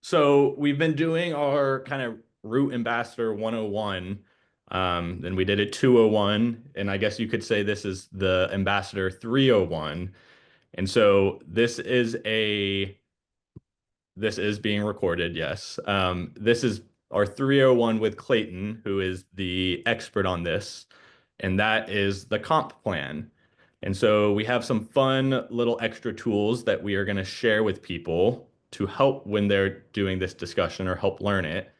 So we've been doing our kind of Root Ambassador 101, and we did it 201, and I guess you could say this is the Ambassador 301. And so this is being recorded, yes. This is our 301 with Clayton, who is the expert on this, and that is the comp plan. And so we have some fun little extra tools that we are going to share with people to help when they're doing this discussion or help learn it.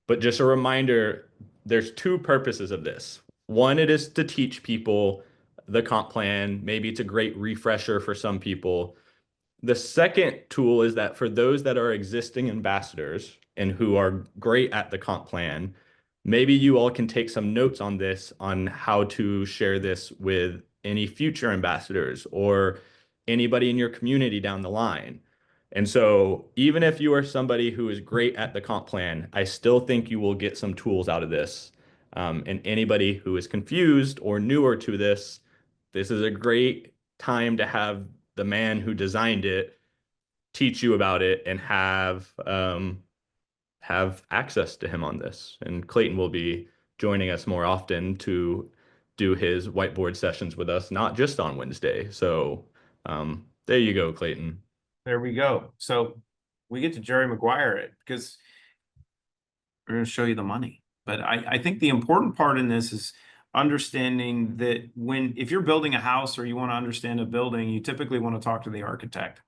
But just a reminder, there's two purposes of this. One, it is to teach people the comp plan. Maybe it's a great refresher for some people. The second tool is that for those that are existing ambassadors and who are great at the comp plan, maybe you all can take some notes on this, on how to share this with any future ambassadors or anybody in your community down the line. And so, even if you are somebody who is great at the comp plan, I still think you will get some tools out of this. And anybody who is confused or newer to this is a great time to have the man who designed it teach you about it and have access to him on this. And Clayton will be joining us more often to do his whiteboard sessions with us, not just on Wednesday. So there you go, Clayton. There we go. So we get to Jerry Maguire it because we're going to show you the money. But I think the important part in this is understanding that if you're building a house or you want to understand a building, you typically want to talk to the architect.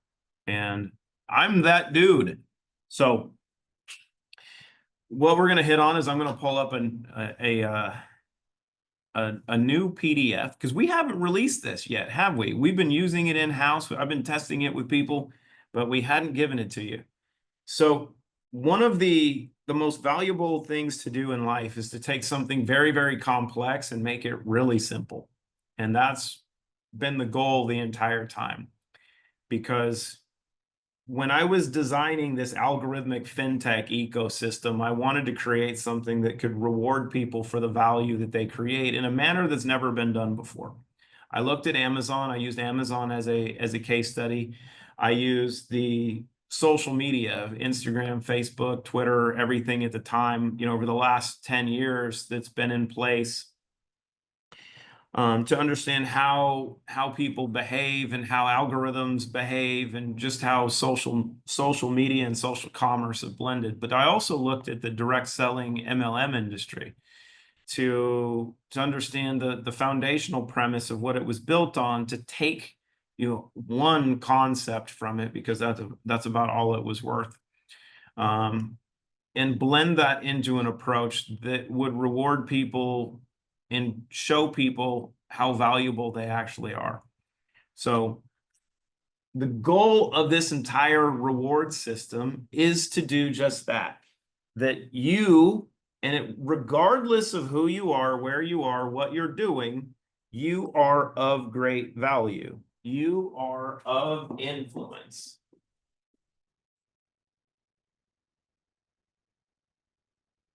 And I'm that dude. So what we're going to hit on is I'm going to pull up a new PDF because we haven't released this yet, have we? We've been using it in-house. I've been testing it with people, but we hadn't given it to you. So one of the most valuable things to do in life is to take something very, very complex and make it really simple. And that's been the goal the entire time. Because when I was designing this algorithmic fintech ecosystem, I wanted to create something that could reward people for the value that they create in a manner that's never been done before. I looked at Amazon. I used Amazon as a case study. I used the social media, Instagram, Facebook, Twitter, everything at the time, over the last 10 years that's been in place to understand how people behave and how algorithms behave and just how social media and social commerce have blended. But I also looked at the direct selling MLM industry to understand the foundational premise of what it was built on, to take one concept from it, because that's about all it was worth, and blend that into an approach that would reward people and show people how valuable they actually are. So the goal of this entire reward system is to do just that, that you, regardless of who you are, where you are, what you're doing, you are of great value. You are of influence.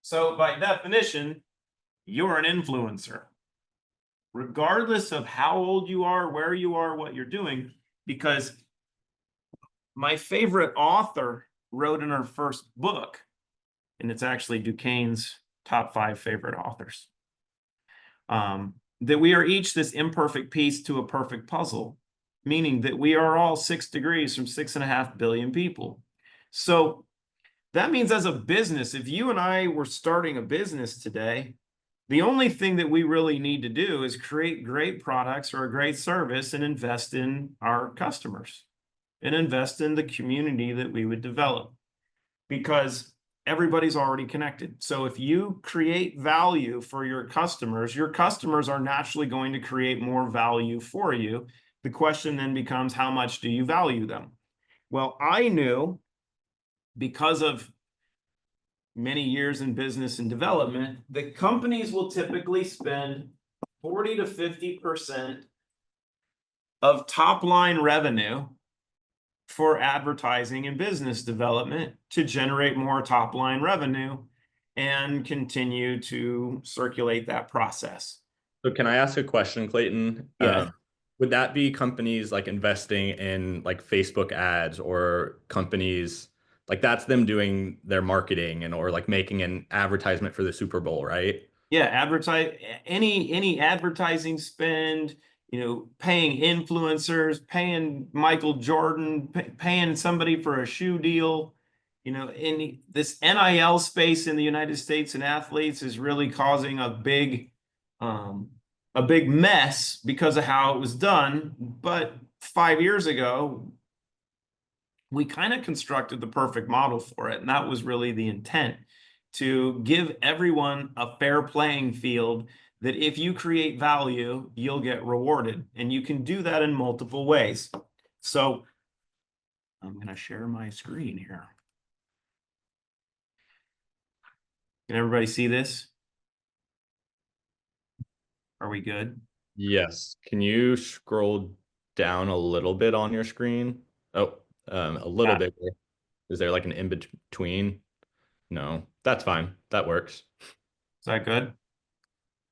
So by definition, you're an influencer, regardless of how old you are, where you are, what you're doing, because my favorite author wrote in her first book, and it's actually Duquesne's top 5 favorite authors, that we are each this imperfect piece to a perfect puzzle, meaning that we are all 6 degrees from 6.5 billion people. So that means as a business, if you and I were starting a business today, the only thing that we really need to do is create great products or a great service and invest in our customers and invest in the community that we would develop, because everybody's already connected. So if you create value for your customers are naturally going to create more value for you. The question then becomes, how much do you value them? Well, I knew, because of many years in business and development, that companies will typically spend 40 to 50% of top line revenue for advertising and business development to generate more top line revenue and continue to circulate that process. So can I ask a question, Clayton? Yeah. Would that be companies like investing in like Facebook ads or companies Like that's them doing their marketing and or like making an advertisement for the Super Bowl, right? Yeah, advertise any advertising spend, paying influencers, paying Michael Jordan, paying somebody for a shoe deal. In this NIL space in the United States and athletes is really causing um, a big mess because of how it was done. But 5 years ago, we kind of constructed the perfect model for it. And that was really the intent, to give everyone a fair playing field, that if you create value, you'll get rewarded. And you can do that in multiple ways. So I'm going to share my screen here. Can everybody see this? Are we good? Yes. Can you scroll down a little bit on your screen? Oh, a little Yeah. bit. Is there like an in between? No, that's fine. That works. Is that good?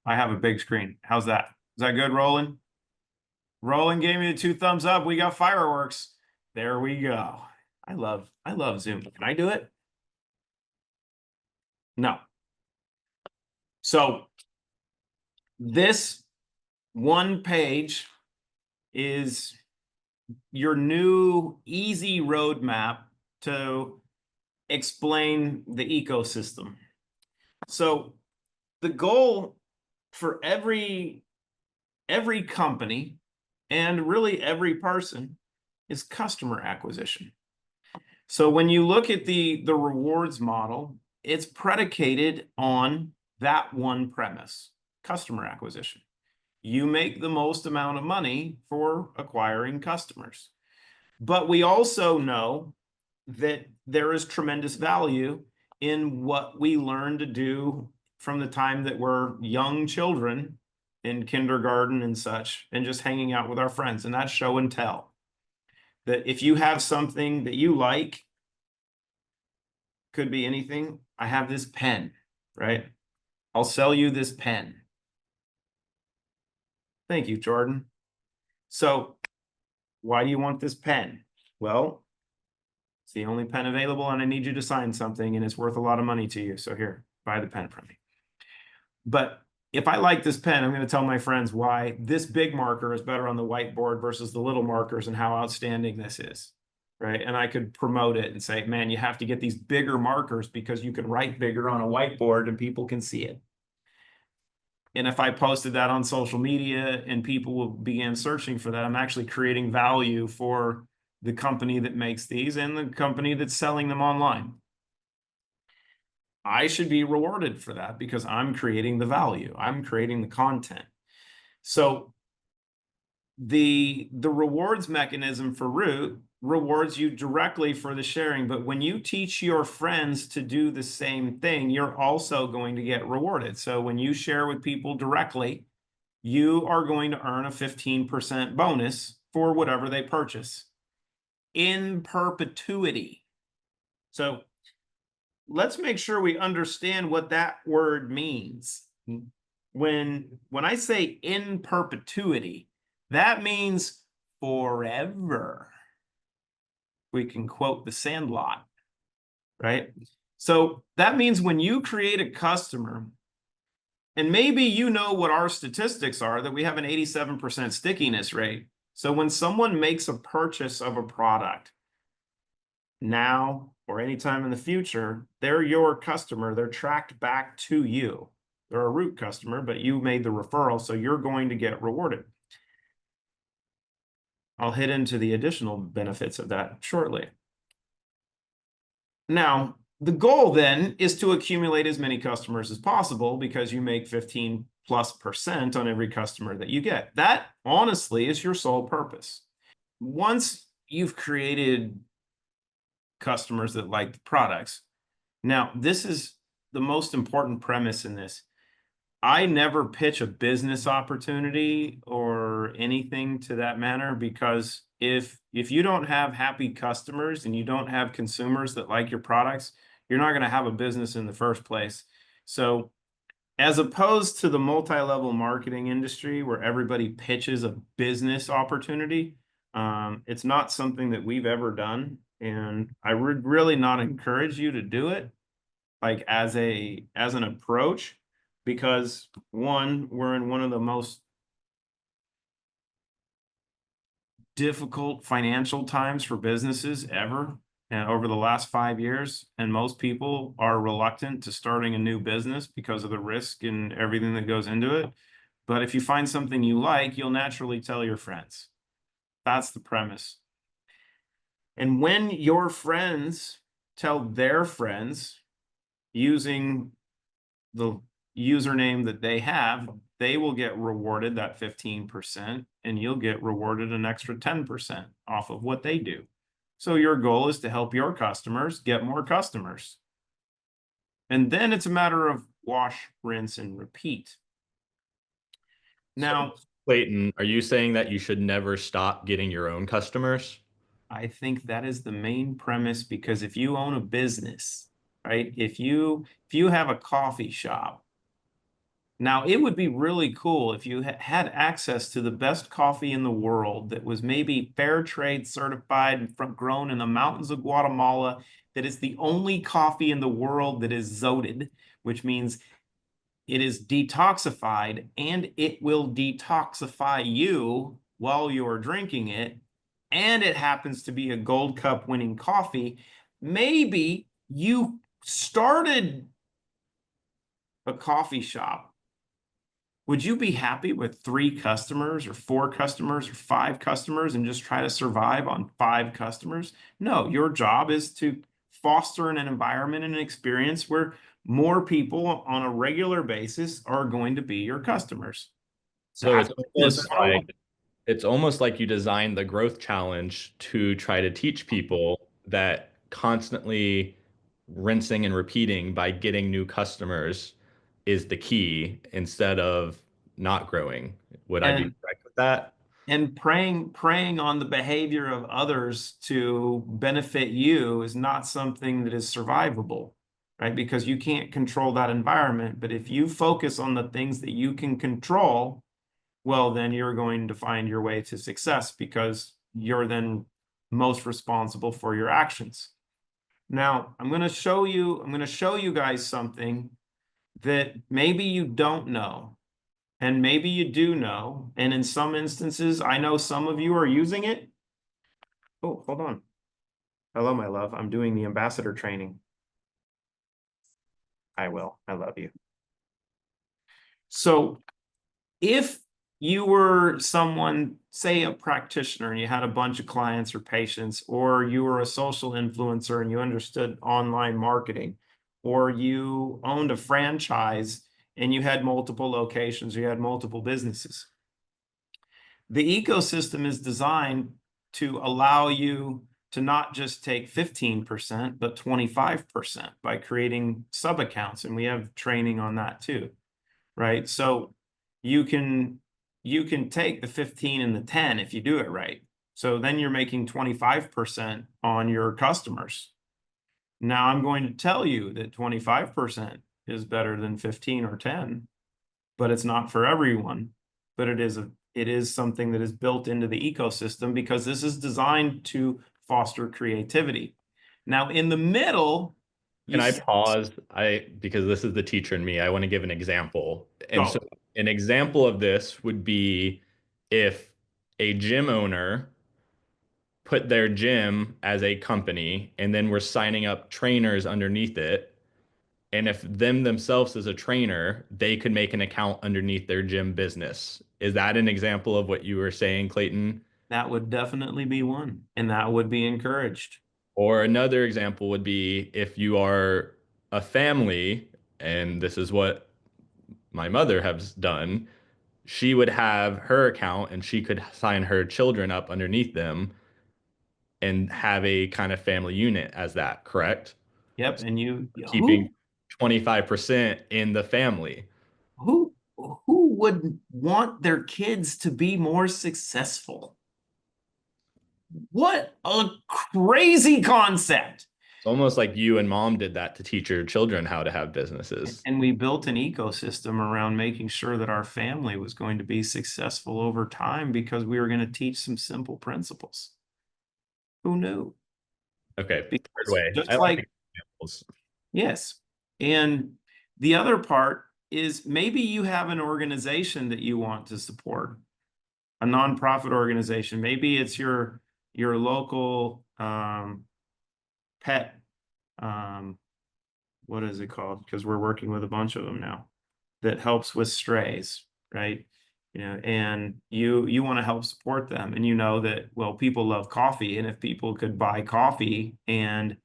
I have a big screen. How's that? Is that good, Roland? Roland gave me the 2 thumbs up. We got fireworks. There we go. I love Zoom. Can I do it? No. So this one page is your new easy roadmap to explain the ecosystem. So the goal for every company and really every person is customer acquisition. So when you look at the rewards model, it's predicated on that one premise: customer acquisition. You make the most amount of money for acquiring customers. But we also know that there is tremendous value in what we learn to do from the time that we're young children in kindergarten and such, and just hanging out with our friends. And that's show and tell. That if you have something that you like, could be anything. I have this pen, right? I'll sell you this pen. Thank you, Jordan. So why do you want this pen? Well, it's the only pen available, and I need you to sign something, and it's worth a lot of money to you. So here, buy the pen from me. But if I like this pen, I'm going to tell my friends why this big marker is better on the whiteboard versus the little markers and how outstanding this is, right? And I could promote it and say, man, you have to get these bigger markers because you can write bigger on a whiteboard and people can see it. And if I posted that on social media and people will begin searching for that, I'm actually creating value for the company that makes these and the company that's selling them online. I should be rewarded for that because I'm creating the value. I'm creating the content. So the rewards mechanism for Root rewards you directly for the sharing. But when you teach your friends to do the same thing, you're also going to get rewarded. So when you share with people directly, you are going to earn a 15% bonus for whatever they purchase in perpetuity. So let's make sure we understand what that word means. When I say in perpetuity, that means forever. We can quote The Sandlot, right? So that means when you create a customer, and maybe you know what our statistics are, that we have an 87% stickiness rate. So when someone makes a purchase of a product now or anytime in the future, they're your customer. They're tracked back to you. They're a Root customer, but you made the referral, so you're going to get rewarded. I'll hit into the additional benefits of that shortly. Now, the goal then is to accumulate as many customers as possible because you make 15+% on every customer that you get. That honestly is your sole purpose. Once you've created customers that like the products, now this is the most important premise in this. I never pitch a business opportunity or anything to that manner, because if you don't have happy customers and you don't have consumers that like your products, you're not going to have a business in the first place. So as opposed to the multi-level marketing industry where everybody pitches a business opportunity, it's not something that we've ever done. And I would really not encourage you to do it like as an approach, because one, we're in one of the most difficult financial times for businesses ever over the last 5 years. And most people are reluctant to starting a new business because of the risk and everything that goes into it. But if you find something you like, you'll naturally tell your friends. That's the premise. And when your friends tell their friends using the username that they have, they will get rewarded that 15%, and you'll get rewarded an extra 10% off of what they do. So your goal is to help your customers get more customers. And then it's a matter of wash, rinse, and repeat. Now, So, Clayton, are you saying that you should never stop getting your own customers? I think that is the main premise, because if you own a business, right? If you have a coffee shop, now it would be really cool if you had access to the best coffee in the world that was maybe fair trade certified, from grown in the mountains of Guatemala, that is the only coffee in the world that is zoated, which means it is detoxified and it will detoxify you while you're drinking it, and it happens to be a Gold Cup winning coffee. Maybe you started a coffee shop. Would you be happy with 3 customers or 4 customers or 5 customers and just try to survive on 5 customers? No, your job is to foster an environment and an experience where more people on a regular basis are going to be your customers. So That's business. it's almost like you designed the growth challenge to try to teach people that constantly rinsing and repeating by getting new customers is the key instead of not growing. Would I be And correct with that? preying on the behavior of others to benefit you is not something that is survivable, right? Because you can't control that environment. But if you focus on the things that you can control, well, then you're going to find your way to success, because you're then most responsible for your actions. Now, I'm going to show you guys something that maybe you don't know, and maybe you do know. And in some instances, I know some of you are using it. Oh, hold on. Hello, my love. I'm doing the ambassador training. I will. I love you. So if you were someone, say a practitioner, and you had a bunch of clients or patients, or you were a social influencer and you understood online marketing, or you owned a franchise and you had multiple locations, or you had multiple businesses, the ecosystem is designed to allow you to not just take 15%, but 25% by creating sub accounts. And we have training on that too, right? So you can take the 15 and the 10 if you do it right. So then you're making 25% on your customers. Now I'm going to tell you that 25% is better than 15 or 10, but it's not for everyone. But it is something that is built into the ecosystem, because this is designed to foster creativity. Now in the middle, Can you I pause? Because this is the teacher in me. I want to give an example. And so go. an example of this would be if a gym owner put their gym as a company and then we're signing up trainers underneath it. And if them themselves as a trainer, they could make an account underneath their gym business. Is that an example of what you were saying, Clayton? That would definitely be one, and that would be encouraged. Or another example would be if you are a family, and this is what my mother has done, she would have her account and she could sign her children up underneath them and have a kind of family unit as that, correct? Yep, and Keeping 25% in the family. who would want their kids to be more successful? What a crazy concept. It's almost like you and mom did that to teach your children how to have businesses. And we built an ecosystem around making sure that our family was going to be successful over time, because we were going to teach some simple principles. Who knew? Okay. Third Because way. I just like like, examples. yes. And the other part is maybe you have an organization that you want to support, a nonprofit organization. Maybe it's your local pet, um, what is it called? Because we're working with a bunch of them now that helps with strays, right? You know, and you want to help support them, and you know that, well, people love coffee, and if people could buy coffee and,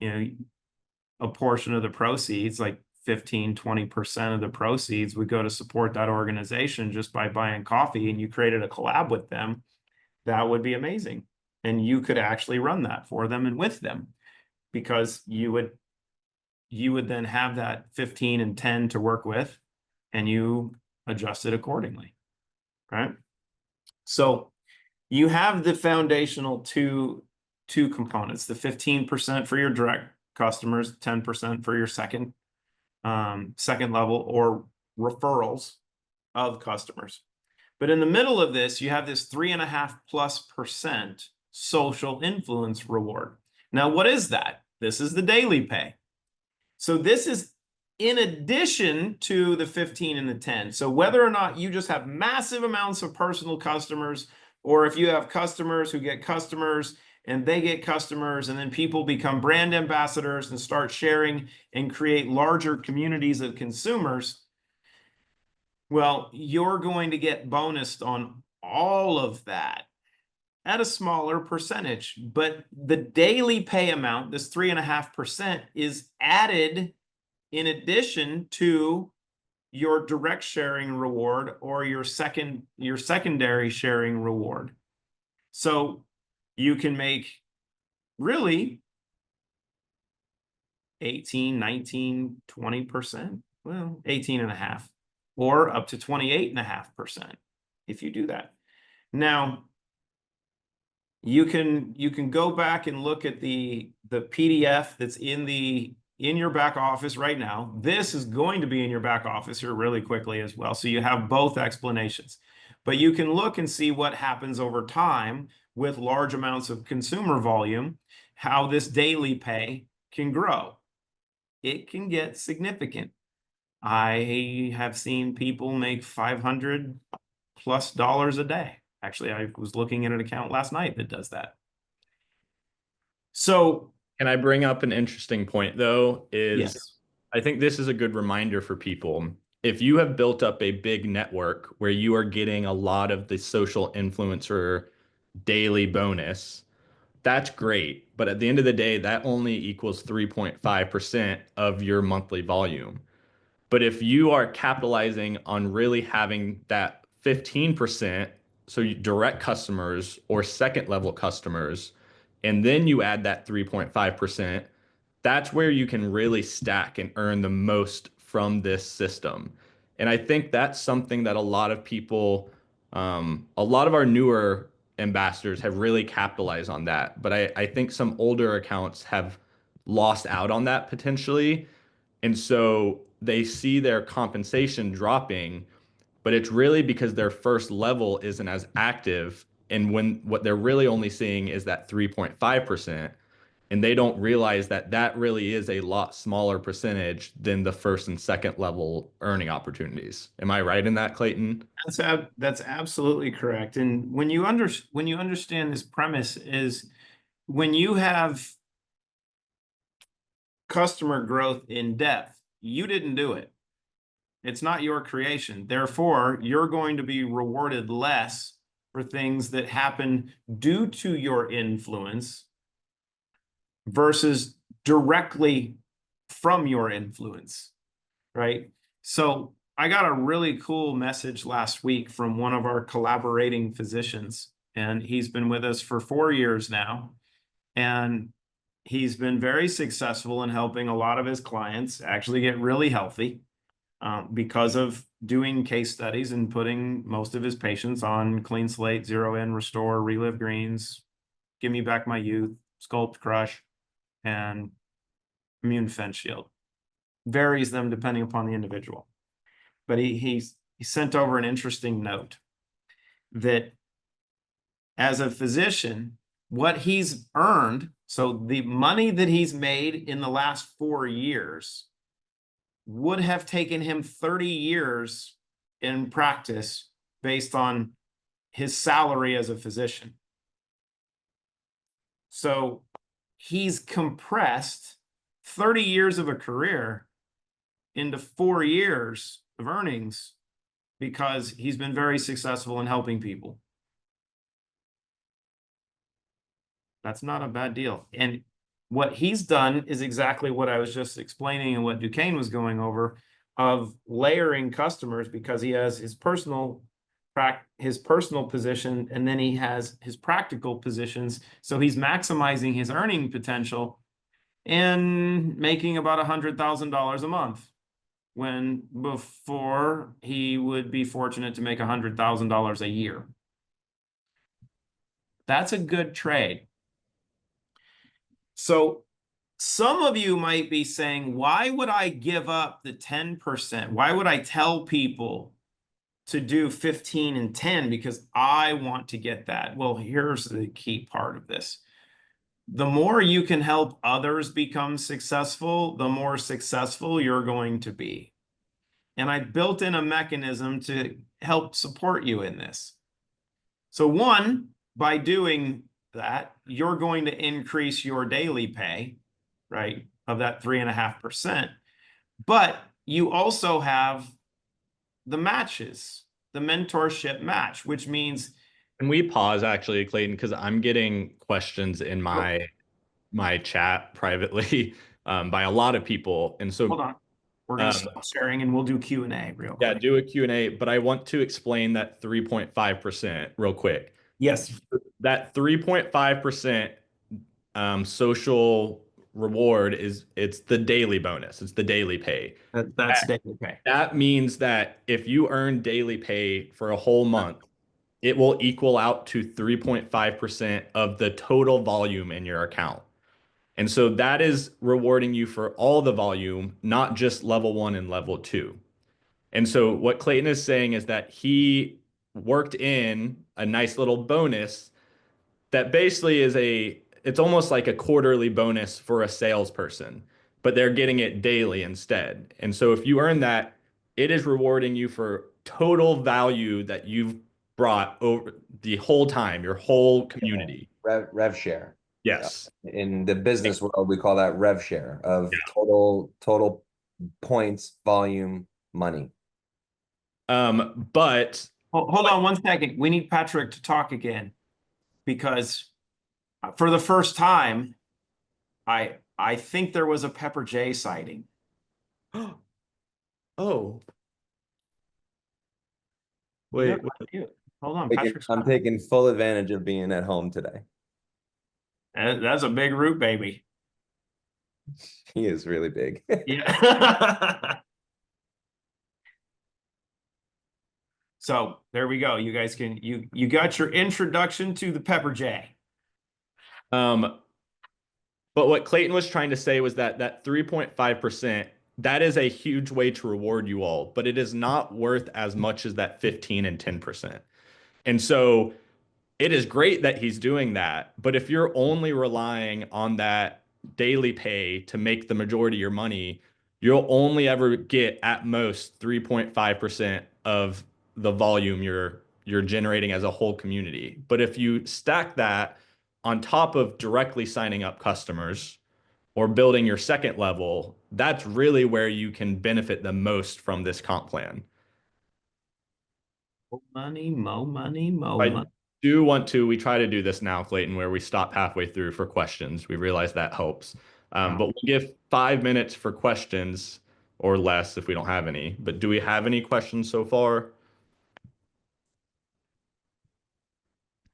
you know, a portion of the proceeds, like 15-20% of the proceeds would go to support that organization just by buying coffee, and you created a collab with them, that would be amazing. And you could actually run that for them and with them, because you would then have that 15 and 10 to work with, and you adjust it accordingly, right? So you have the foundational two components, the 15% for your direct customers, 10% for your second level or referrals of customers. But in the middle of this, you have this 3.5+% social influence reward. Now, what is that? This is the daily pay. So this is in addition to the 15 and the 10. So whether or not you just have massive amounts of personal customers, or if you have customers who get customers and they get customers, and then people become brand ambassadors and start sharing and create larger communities of consumers, well, you're going to get bonused on all of that at a smaller percentage. But the daily pay amount, this 3.5%, is added in addition to your direct sharing reward or your secondary sharing reward. So you can make really 18, 19, 20%, well, 18 and a half, or up to 28.5% if you do that. Now, you can go back and look at the PDF that's in your back office right now. This is going to be in your back office here really quickly as well. So you have both explanations, but you can look and see what happens over time with large amounts of consumer volume, how this daily pay can grow. It can get significant. I have seen people make $500+ a day. Actually, I was looking at an account last night that does that. So, Can I bring up an interesting point though? Is yes. I think this is a good reminder for people. If you have built up a big network where you are getting a lot of the social influencer daily bonus, that's great. But at the end of the day, that only equals 3.5% of your monthly volume. But if you are capitalizing on really having that 15%, so direct customers or second level customers, and then you add that 3.5%, that's where you can really stack and earn the most from this system. And I think that's something that a lot of people, a lot of our newer ambassadors have really capitalized on that. But I think some older accounts have lost out on that potentially. And so they see their compensation dropping, but it's really because their first level isn't as active. And when what they're really only seeing is that 3.5%, and they don't realize that that really is a lot smaller percentage than the first and second level earning opportunities. Am I right in that, Clayton? That's absolutely correct. And when you understand this premise is when you have customer growth in depth, you didn't do it. It's not your creation. Therefore, you're going to be rewarded less for things that happen due to your influence versus directly from your influence, right? So I got a really cool message last week from one of our collaborating physicians, and he's been with us for 4 years now. And he's been very successful in helping a lot of his clients actually get really healthy because of doing case studies and putting most of his patients on Clean Slate, Zero In, Restore, Relive Greens, Give Me Back My Youth, Sculpt, Crush, and Immune Defense Shield. Varies them depending upon the individual. But he sent over an interesting note that as a physician, what he's earned So the money that he's made in the last 4 years would have taken him 30 years in practice based on his salary as a physician. So he's compressed 30 years of a career into 4 years of earnings because he's been very successful in helping people. That's not a bad deal. And what he's done is exactly what I was just explaining and what Duquesne was going over, of layering customers, because he has his personal position, and then he has his practical positions. So he's maximizing his earning potential and making about $100,000 a month, when before he would be fortunate to make $100,000 a year. That's a good trade. So some of you might be saying, why would I give up the 10%? Why would I tell people to do 15 and 10 because I want to get that? Well, here's the key part of this. The more you can help others become successful, the more successful you're going to be. And I built in a mechanism to help support you in this. So one, by doing that, you're going to increase your daily pay, right, of that 3.5%. But you also have the matches, the mentorship match, which means. Can we pause actually, Clayton? Because I'm getting questions in Oh, my chat privately by a lot of people. And so hold on. We're going to stop sharing and we'll do Q&A real yeah, quick. do a Q&A, but I want to explain that 3.5% real quick. Yes. That 3.5% social reward it's the daily bonus. It's the daily pay. That's daily pay. That means that if you earn daily pay for a whole month, it will equal out to 3.5% of the total volume in your account. And so that is rewarding you for all the volume, not just level one and level two. And so what Clayton is saying is that he worked in a nice little bonus that basically it's almost like a quarterly bonus for a salesperson, but they're getting it daily instead. And so if you earn that, it is rewarding you for total value that you've brought over the whole time, your whole Yeah. community. Rev share. Yes. In the business world, we call that rev share of Yeah. total points, volume, money. But Hold on 1 second. We need Patrick to talk again, because for the first time, I think there was a Pepper J sighting. oh, wait, Hold on, Patrick's I'm taking full advantage of being at home today. That's a big root baby. He is really big. Yeah. So there we go. You guys can you got your introduction to the Pepper J. But what Clayton was trying to say was that that 3.5%, that is a huge way to reward you all, but it is not worth as much as that 15 and 10%. And so it is great that he's doing that, but if you're only relying on that daily pay to make the majority of your money, you'll only ever get at most 3.5% of the volume you're generating as a whole community. But if you stack that on top of directly signing up customers or building your second level, that's really where you can benefit the most from this comp plan. More money, more money, more I money. do want to, we try to do this now, Clayton, where we stop halfway through for questions. We realize that helps. But we'll give 5 minutes for questions or less if we don't have any. But do we have any questions so far?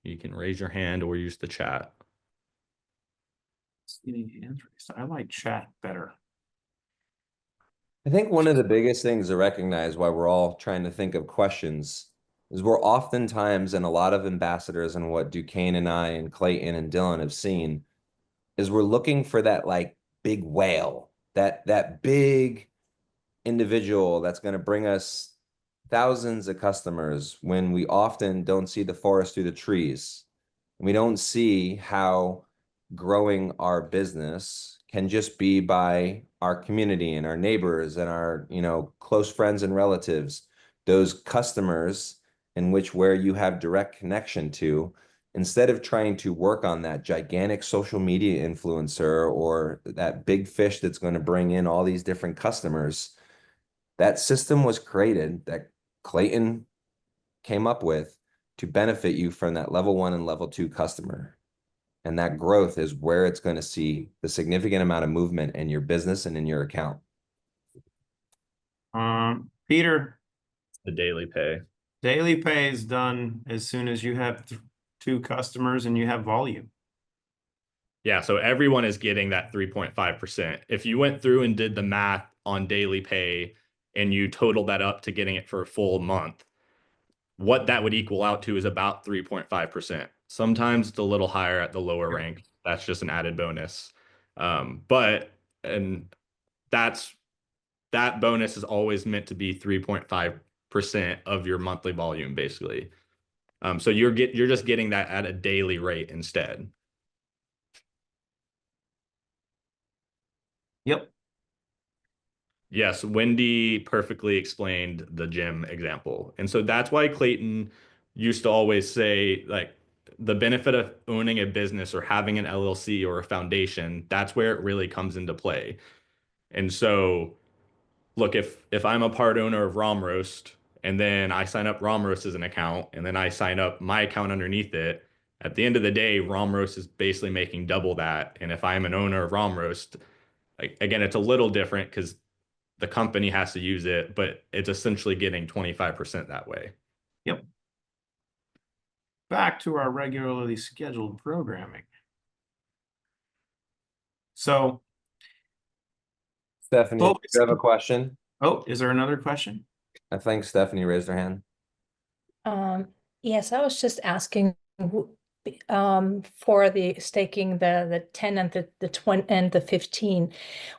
You can raise your hand or use the chat. I like chat better. I think one of the biggest things to recognize why we're all trying to think of questions is we're oftentimes, and a lot of ambassadors and what Duquesne and I and Clayton and Dylan have seen, is we're looking for that like big whale, that big individual that's going to bring us thousands of customers, when we often don't see the forest through the trees. We don't see how growing our business can just be by our community and our neighbors and our, close friends and relatives, those customers in which where you have direct connection to, instead of trying to work on that gigantic social media influencer or that big fish that's going to bring in all these different customers. That system was created, that Clayton came up with, to benefit you from that level 1 and level 2 customer. And that growth is where it's going to see the significant amount of movement in your business and in your account. Peter, The daily pay. daily pay is done as soon as you have 2 customers and you have volume. Yeah, so everyone is getting that 3.5%. If you went through and did the math on daily pay and you totaled that up to getting it for a full month, what that would equal out to is about 3.5%. Sometimes it's a little higher at the lower rank. That's just an added bonus. And that bonus is always meant to be 3.5% of your monthly volume, basically. So you're just getting that at a daily rate instead. Yep. Yes, Wendy perfectly explained the gym example. And so that's why Clayton used to always say, like, the benefit of owning a business or having an LLC or a foundation, that's where it really comes into play. And so, look, if I'm a part owner of Rom Roast and then I sign up Rom Roast as an account and then I sign up my account underneath it, at the end of the day, Rom Roast is basically making double that. And if I'm an owner of Rom Roast, like, again, it's a little different because the company has to use it, but it's essentially getting 25% that way. Yep. Back to our regularly scheduled programming. So, Stephanie, do you have a question? Oh, is there another question? I think Stephanie raised her hand. Yes, I was just asking for the staking the 10 and the 20 and the 15.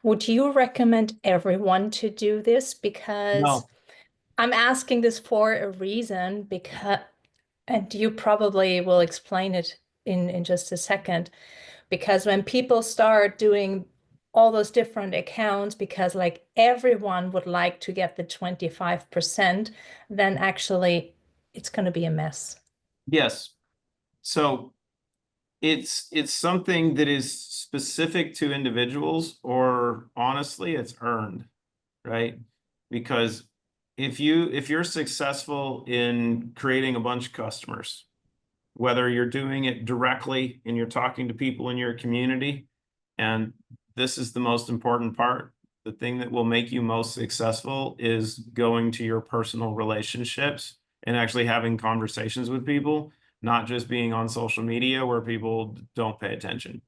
Would you recommend everyone to do this? Because No. I'm asking this for a reason, because, and you probably will explain it in just a second, because when people start doing all those different accounts, because like everyone would like to get the 25%, then actually it's going to be a mess. Yes. So it's something that is specific to individuals, or honestly, it's earned, right? Because if you're successful in creating a bunch of customers, whether you're doing it directly and you're talking to people in your community, and this is the most important part, the thing that will make you most successful is going to your personal relationships and actually having conversations with people, not just being on social media where people don't pay attention,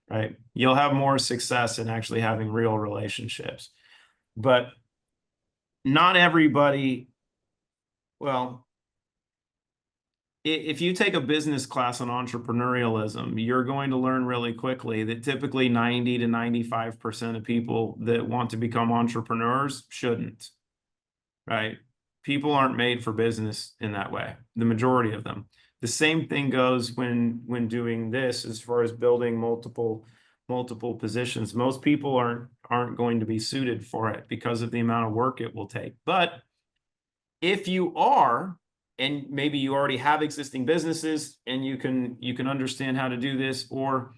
right? You'll have more success in actually having real relationships. But not everybody, well, if you take a business class on entrepreneurialism, you're going to learn really quickly that typically 90 to 95% of people that want to become entrepreneurs shouldn't, right? People aren't made for business in that way, the majority of them. The same thing goes when doing this as far as building multiple positions. Most people aren't going to be suited for it because of the amount of work it will take. But if you are, and maybe you already have existing businesses and you can understand how to do this, or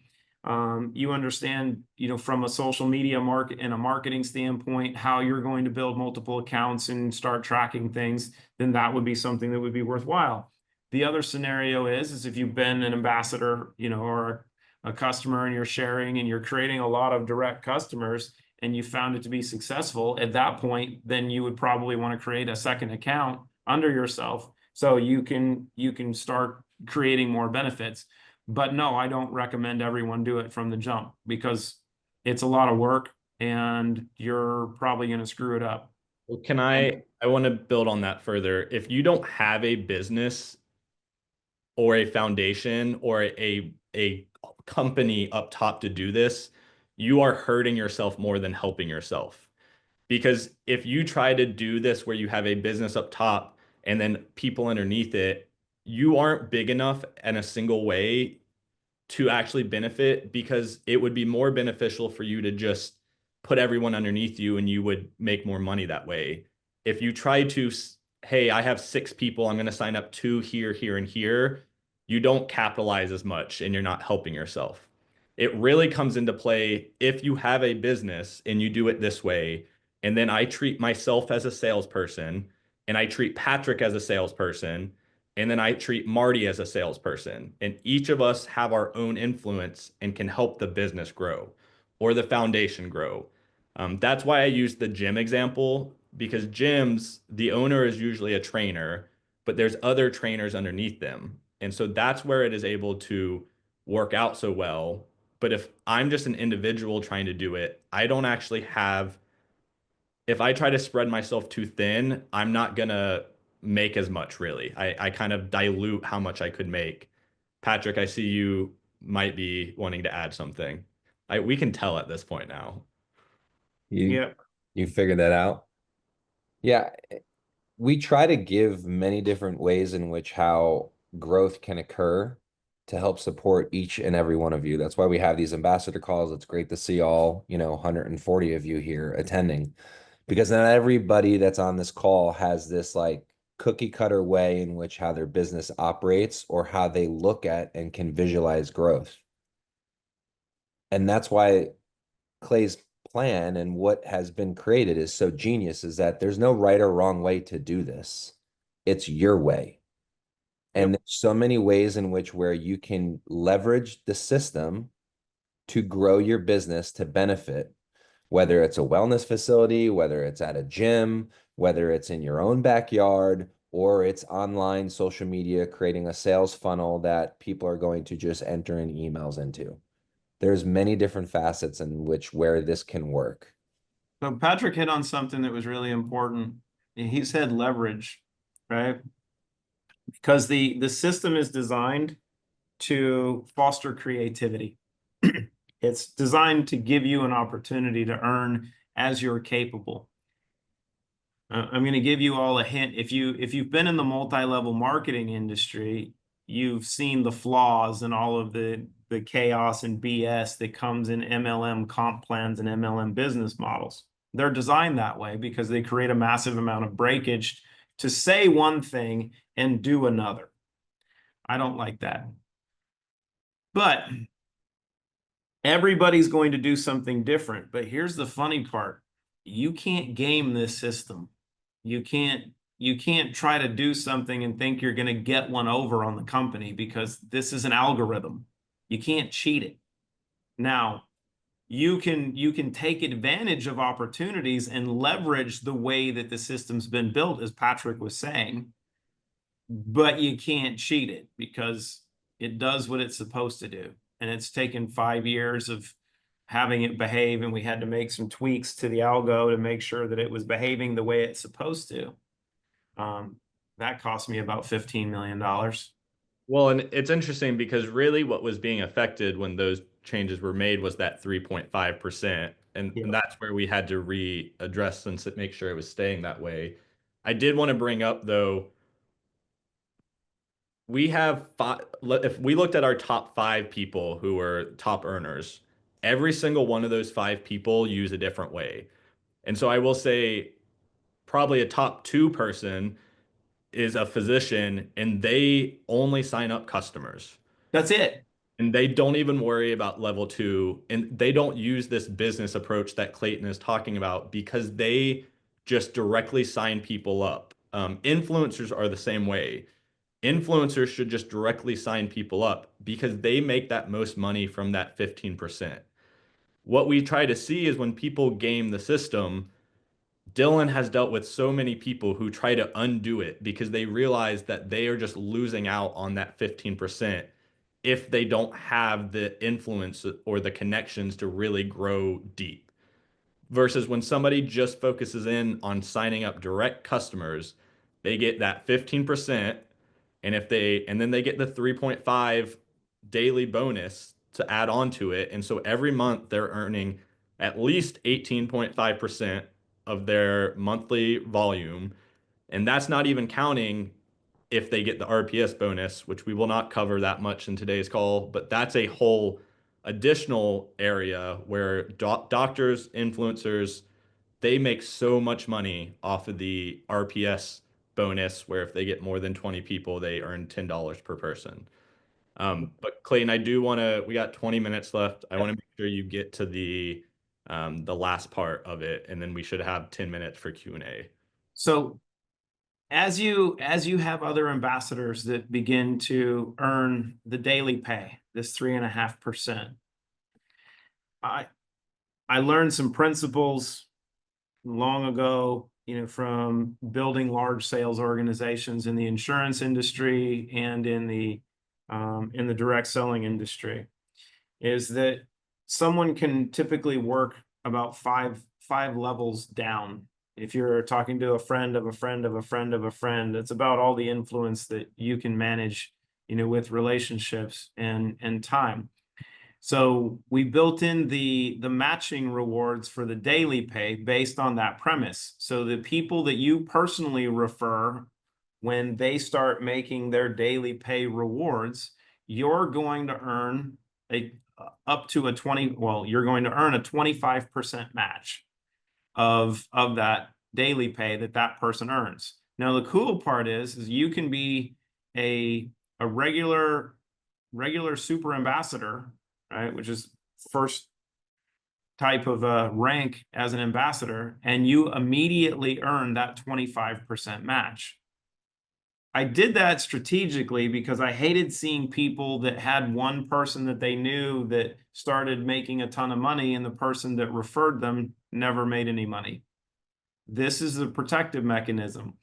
you understand, from a social media market and a marketing standpoint, how you're going to build multiple accounts and start tracking things, then that would be something that would be worthwhile. The other scenario is if you've been an ambassador, or a customer, and you're sharing and you're creating a lot of direct customers and you found it to be successful, at that point, then you would probably want to create a second account under yourself so you can start creating more benefits. But no, I don't recommend everyone do it from the jump because it's a lot of work and you're probably going to screw it up. Well, I want to build on that further. If you don't have a business or a foundation or a company up top to do this, you are hurting yourself more than helping yourself. Because if you try to do this where you have a business up top and then people underneath it, you aren't big enough in a single way to actually benefit, because it would be more beneficial for you to just put everyone underneath you and you would make more money that way. If you try to, hey, I have 6 people, I'm going to sign up 2 here, here, and here, you don't capitalize as much and you're not helping yourself. It really comes into play if you have a business and you do it this way. And then I treat myself as a salesperson and I treat Patrick as a salesperson and then I treat Marty as a salesperson. And each of us have our own influence and can help the business grow or the foundation grow. That's why I use the gym example, because gyms, the owner is usually a trainer, but there's other trainers underneath them. And so that's where it is able to work out so well. But if I'm just an individual trying to do it, I don't actually have, if I try to spread myself too thin, I'm not gonna make as much really. I kind of dilute how much I could make. Patrick, I see you might be wanting to add something. We can tell at this point now. You Yeah. you figured that out? Yeah, we try to give many different ways in which how growth can occur to help support each and every one of you. That's why we have these ambassador calls. It's great to see all, 140 of you here attending, because not everybody that's on this call has this like cookie cutter way in which how their business operates or how they look at and can visualize growth. And that's why Clay's plan and what has been created is so genius, is that there's no right or wrong way to do this. It's your way. And Yep. there's so many ways in which where you can leverage the system to grow your business to benefit, whether it's a wellness facility, whether it's at a gym, whether it's in your own backyard, or it's online social media, creating a sales funnel that people are going to just enter in emails into. There's many different facets in which where this can work. So Patrick hit on something that was really important. He said leverage, right? Because the system is designed to foster creativity. It's designed to give you an opportunity to earn as you're capable. I'm going to give you all a hint. If you've been in the multi-level marketing industry, you've seen the flaws and all of the chaos and BS that comes in MLM comp plans and MLM business models. They're designed that way because they create a massive amount of breakage to say one thing and do another. I don't like that. But everybody's going to do something different. But here's the funny part. You can't game this system. You can't try to do something and think you're going to get one over on the company, because this is an algorithm. You can't cheat it. Now, you can take advantage of opportunities and leverage the way that the system's been built, as Patrick was saying, but you can't cheat it because it does what it's supposed to do. And it's taken 5 years of having it behave, and we had to make some tweaks to the algo to make sure that it was behaving the way it's supposed to. That cost me about $15 million. Well, and it's interesting because really what was being affected when those changes were made was that 3.5%. And Yeah. that's where we had to readdress and make sure it was staying that way. I did want to bring up, though, we have five, if we looked at our top 5 people who were top earners, every single one of those 5 people use a different way. And so I will say probably a top 2 person is a physician and they only sign up customers. That's it. And they don't even worry about level 2. And they don't use this business approach that Clayton is talking about because they just directly sign people up. Influencers are the same way. Influencers should just directly sign people up because they make that most money from that 15%. What we try to see is when people game the system, Dylan has dealt with so many people who try to undo it because they realize that they are just losing out on that 15% if they don't have the influence or the connections to really grow deep. Versus when somebody just focuses in on signing up direct customers, they get that 15%, and then they get the 3.5 daily bonus to add on to it. And so every month they're earning at least 18.5% of their monthly volume. And that's not even counting if they get the RPS bonus, which we will not cover that much in today's call, but that's a whole additional area where doctors, influencers, they make so much money off of the RPS bonus, where if they get more than 20 people, they earn $10 per person. But Clayton, we got 20 minutes left. I want to make sure you get to the last part of it, and then we should have 10 minutes for Q&A. So as you have other ambassadors that begin to earn the daily pay, this 3.5%, I learned some principles long ago, from building large sales organizations in the insurance industry and in the direct selling industry, is that someone can typically work about five levels down. If you're talking to a friend of a friend of a friend of a friend, it's about all the influence that you can manage, with relationships and time. So we built in the matching rewards for the daily pay based on that premise. So the people that you personally refer, when they start making their daily pay rewards, you're going to earn you're going to earn a 25% match of that daily pay that person earns. Now, the cool part is you can be a regular super ambassador, right? Which is first type of rank as an ambassador, and you immediately earn that 25% match. I did that strategically because I hated seeing people that had one person that they knew that started making a ton of money, and the person that referred them never made any money. This is a protective mechanism.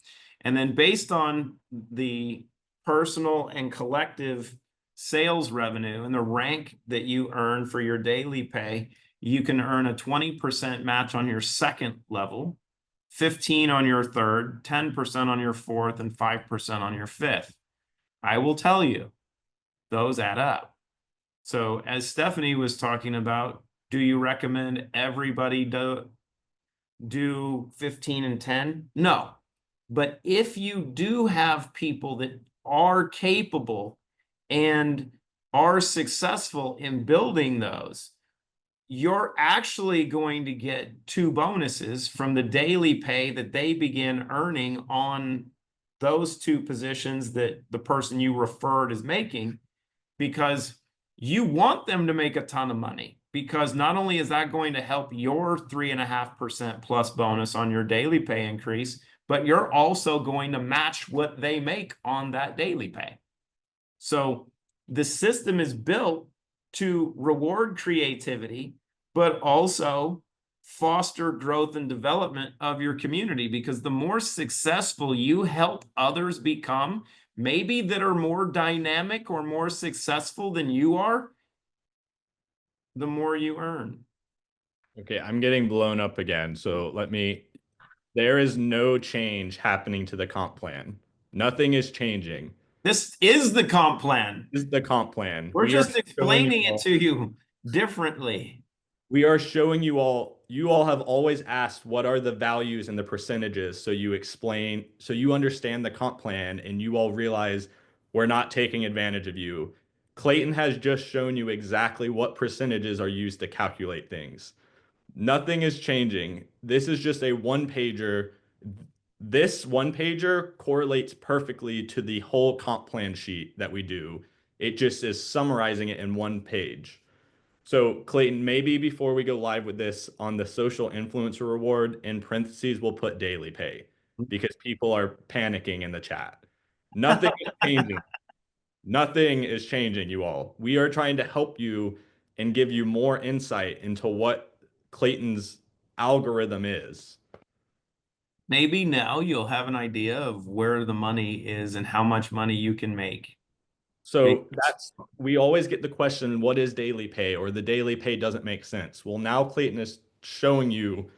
And then based on the personal and collective sales revenue and the rank that you earn for your daily pay, you can earn a 20% match on your second level, 15 on your third, 10% on your fourth, and 5% on your fifth. I will tell you, those add up. So as Stephanie was talking about, do you recommend everybody do 15 and 10? No. But if you do have people that are capable and are successful in building those, you're actually going to get 2 bonuses from the daily pay that they begin earning on those 2 positions that the person you referred is making, because you want them to make a ton of money, because not only is that going to help your 3.5% plus bonus on your daily pay increase, but you're also going to match what they make on that daily pay. So the system is built to reward creativity, but also foster growth and development of your community, because the more successful you help others become, maybe that are more dynamic or more successful than you are, the more you earn. Okay, I'm getting blown up again. So there is no change happening to the comp plan. Nothing is changing. This is the comp plan. This is the comp plan. We're just explaining it to you differently. We are showing you all have always asked what are the values and the percentages, so you understand the comp plan, and you all realize we're not taking advantage of you. Clayton has just shown you exactly what percentages are used to calculate things. Nothing is changing. This is just a one-pager. This one-pager correlates perfectly to the whole comp plan sheet that we do. It just is summarizing it in one page. So Clayton, maybe before we go live with this, on the social influencer reward, in parentheses, we'll put daily pay, because people are panicking in the chat. Nothing is changing. Nothing is changing, you all. We are trying to help you and give you more insight into what Clayton's algorithm is. Maybe now you'll have an idea of where the money is and how much money you can make. So we always get the question, what is daily pay? Or the daily pay doesn't make sense. Well, now Clayton is showing you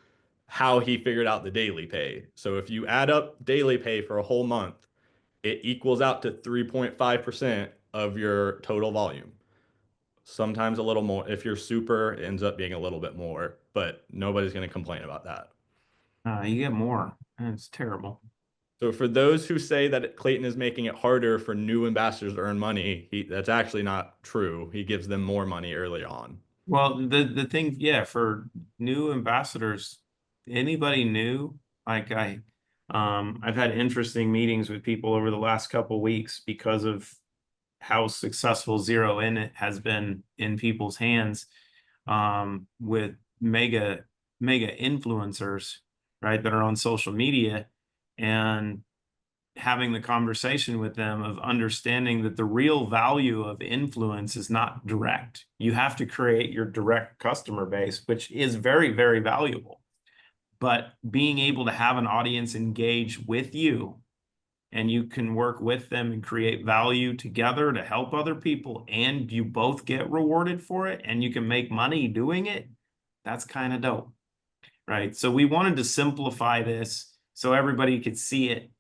how he figured out the daily pay. So if you add up daily pay for a whole month, it equals out to 3.5% of your total volume. Sometimes a little more. If you're super, it ends up being a little bit more, but nobody's going to complain about that. You get more. It's terrible. So for those who say that Clayton is making it harder for new ambassadors to earn money, that's actually not true. He gives them more money early on. Well, the thing, yeah, for new ambassadors, anybody new, like I've had interesting meetings with people over the last couple weeks because of how successful Zero In it has been in people's hands, with mega influencers, right, that are on social media, and having the conversation with them of understanding that the real value of influence is not direct. You have to create your direct customer base, which is very, very valuable. But being able to have an audience engage with you, and you can work with them and create value together to help other people, and you both get rewarded for it, and you can make money doing it, that's kind of dope, right? So we wanted to simplify this so everybody could see it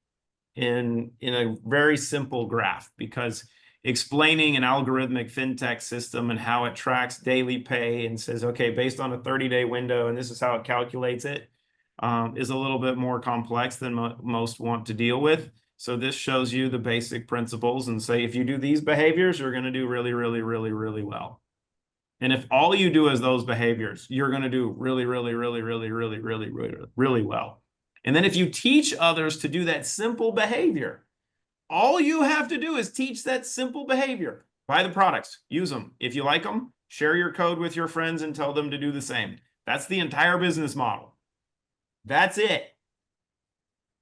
in a very simple graph, because explaining an algorithmic fintech system and how it tracks daily pay and says, okay, based on a 30-day window, and this is how it calculates it, is a little bit more complex than most want to deal with. So this shows you the basic principles and say, if you do these behaviors, you're going to do really, really, really, really well. And if all you do is those behaviors, you're going to do really, really, really, really, really, really, really, really well. And then if you teach others to do that simple behavior, all you have to do is teach that simple behavior. Buy the products, use them. If you like them, share your code with your friends and tell them to do the same. That's the entire business model. That's it.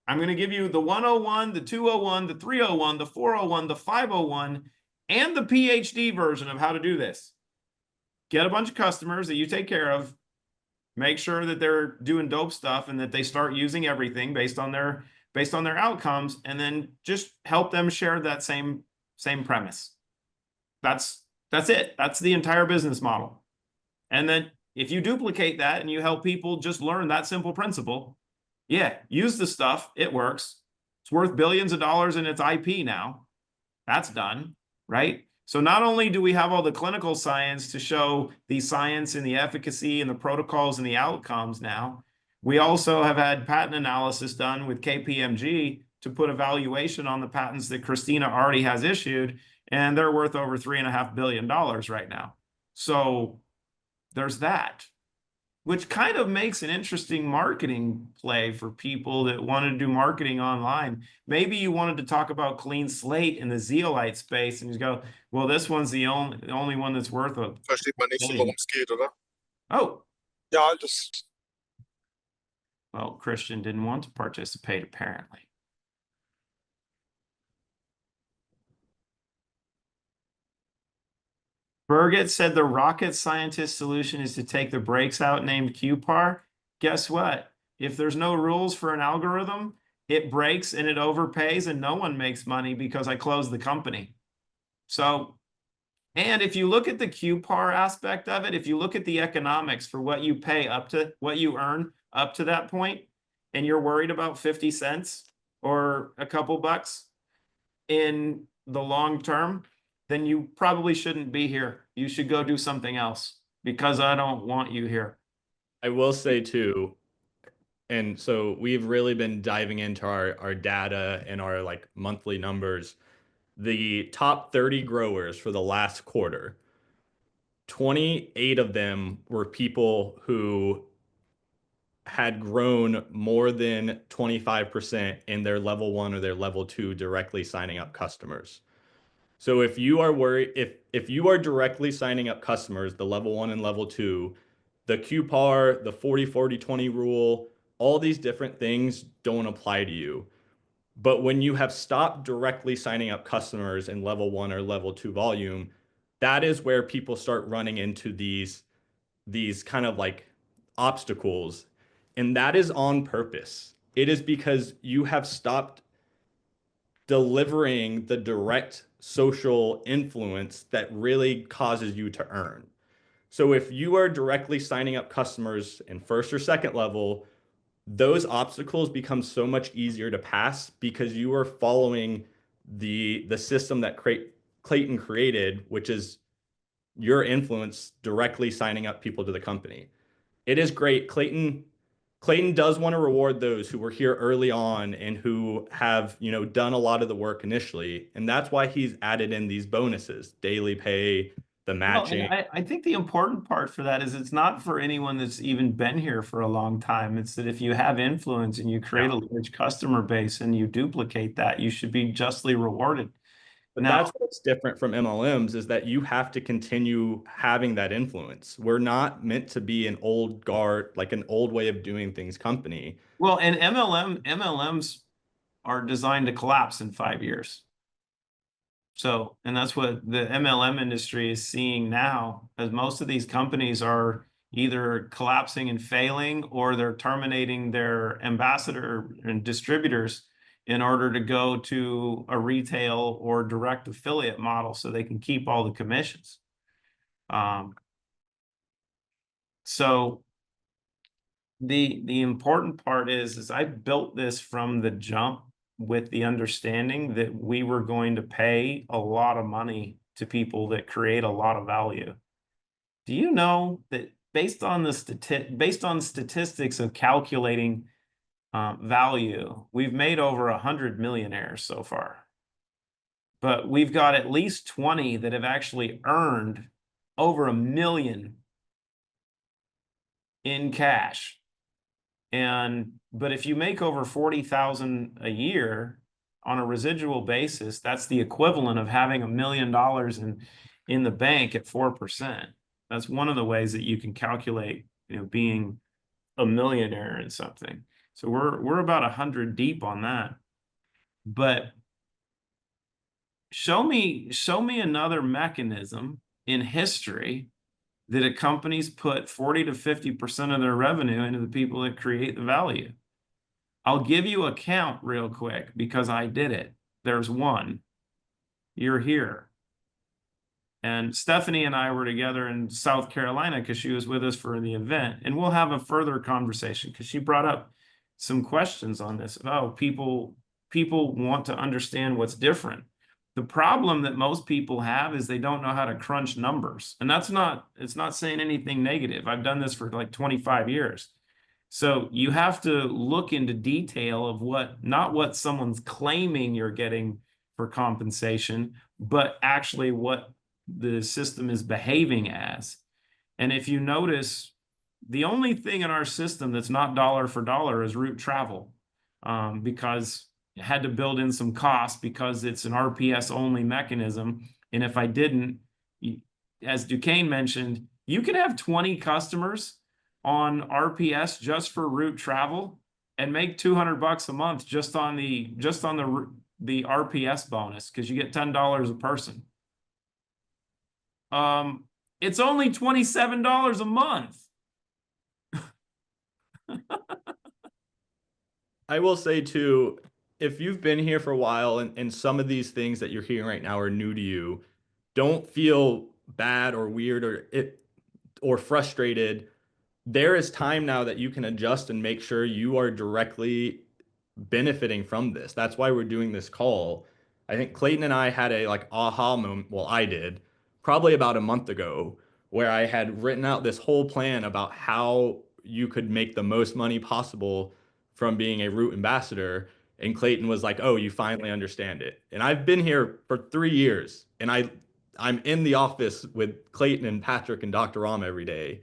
I'm going to give you the 101, the 201, the 301, the 401, the 501, and the PhD version of how to do this. Get a bunch of customers that you take care of, make sure that they're doing dope stuff and that they start using everything based on their outcomes, and then just help them share that same premise. That's it. That's the entire business model. And then if you duplicate that and you help people just learn that simple principle, yeah, use the stuff, it works. It's worth billions of dollars in its IP now. That's done, right? So not only do we have all the clinical science to show the science and the efficacy and the protocols and the outcomes now, we also have had patent analysis done with KPMG to put a valuation on the patents that Christina already has issued, and they're worth over $3.5 billion right now. So there's that, which kind of makes an interesting marketing play for people that want to do marketing online. Maybe you wanted to talk about clean slate in the zeolite space, and you go, well, this one's the only one that's worth a Versteht man nicht so, billion. worum es geht, oder? Oh, Ja, das well, Christian didn't want to participate, apparently. Birgit said the rocket scientist solution is to take the breaks out named QPAR. Guess what? If there's no rules for an algorithm, it breaks and it overpays and no one makes money because I closed the company. So, and if you look at the QPAR aspect of it, if you look at the economics for what you pay up to what you earn up to that point, and you're worried about 50 cents or a couple bucks in the long term, then you probably shouldn't be here. You should go do something else, because I don't want you here. I will say too, and so we've really been diving into our data and our like monthly numbers. The top 30 growers for the last quarter, 28 of them were people who had grown more than 25% in their level 1 or their level 2 directly signing up customers. So if you are worried, if you are directly signing up customers, the level 1 and level 2, the QPAR, the 40-40-20 rule, all these different things don't apply to you. But when you have stopped directly signing up customers in level 1 or level 2 volume, that is where people start running into these kind of like obstacles. And that is on purpose. It is because you have stopped delivering the direct social influence that really causes you to earn. So if you are directly signing up customers in first or second level, those obstacles become so much easier to pass because you are following the system that Clayton created, which is your influence directly signing up people to the company. It is great. Clayton Clayton does want to reward those who were here early on and who have, done a lot of the work initially. And that's why he's added in these bonuses, daily pay, the Well, and matching. I think the important part for that is it's not for anyone that's even been here for a long time. It's that if you have influence and you create a large customer base and you duplicate that, you should be justly rewarded. But Now, that's what's different from MLMs is that you have to continue having that influence. We're not meant to be an old guard, like an old way of doing things company. well, and MLMs are designed to collapse in 5 years. So, and that's what the MLM industry is seeing now, as most of these companies are either collapsing and failing, or they're terminating their ambassador and distributors in order to go to a retail or direct affiliate model so they can keep all the commissions. So the important part is I built this from the jump with the understanding that we were going to pay a lot of money to people that create a lot of value. Do you know that based on statistics of calculating value, we've made over 100 millionaires so far, but we've got at least 20 that have actually earned over $1 million in cash. But if you make over 40,000 a year on a residual basis, that's the equivalent of having $1 million in the bank at 4%. That's one of the ways that you can calculate, being a millionaire in something. So we're about 100 deep on that. But show me another mechanism in history that a company's put 40 to 50% of their revenue into the people that create the value. I'll give you a count real quick because I did it. There's one. You're here. And Stephanie and I were together in South Carolina because she was with us for the event. And we'll have a further conversation because she brought up some questions on this. Oh, people want to understand what's different. The problem that most people have is they don't know how to crunch numbers. And it's not saying anything negative. I've done this for like 25 years. So you have to look into detail of not what someone's claiming you're getting for compensation, but actually what the system is behaving as. And if you notice, the only thing in our system that's not dollar for dollar is route travel, because had to build in some costs because it's an RPS only mechanism. And if I didn't, as Duquesne mentioned, you can have 20 customers on RPS just for route travel and make $200 a month just on the RPS bonus because you get $10 a person. It's only $27 a month. I will say too, if you've been here for a while and some of these things that you're hearing right now are new to you, don't feel bad or weird or frustrated. There is time now that you can adjust and make sure you are directly benefiting from this. That's why we're doing this call. I think Clayton and I had a like aha moment. Well, I did probably about a month ago where I had written out this whole plan about how you could make the most money possible from being a root ambassador. And Clayton was like, "Oh, you finally understand it." And I've been here for 3 years, and I'm in the office with Clayton and Patrick and Dr. Ram every day.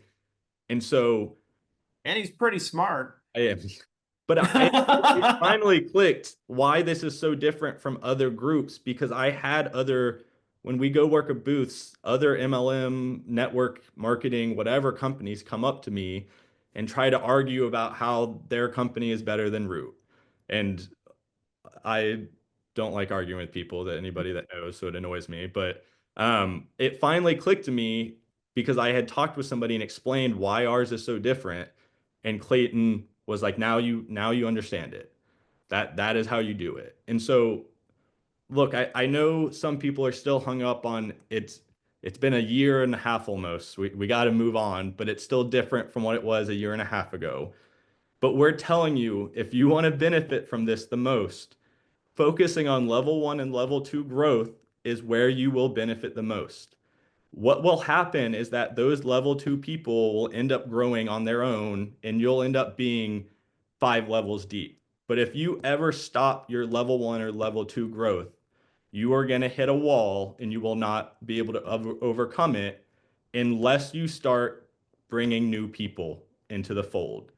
And so And he's pretty smart. I am. But it finally clicked why this is so different from other groups because I had when we go work at booths, other MLM, network marketing, whatever companies come up to me and try to argue about how their company is better than Root. And I don't like arguing with people that anybody that knows, so it annoys me. But it finally clicked to me because I had talked with somebody and explained why ours is so different. And Clayton was like, now you understand it. That is how you do it. And so look, I know some people are still hung up on it's been a year and a half almost. We got to move on, but it's still different from what it was a year and a half ago. But we're telling you, if you want to benefit from this the most, focusing on level 1 and level 2 growth is where you will benefit the most. What will happen is that those level 2 people will end up growing on their own and you'll end up being 5 levels deep. But if you ever stop your level 1 or level 2 growth, you are going to hit a wall and you will not be able to overcome it unless you start bringing new people into the fold,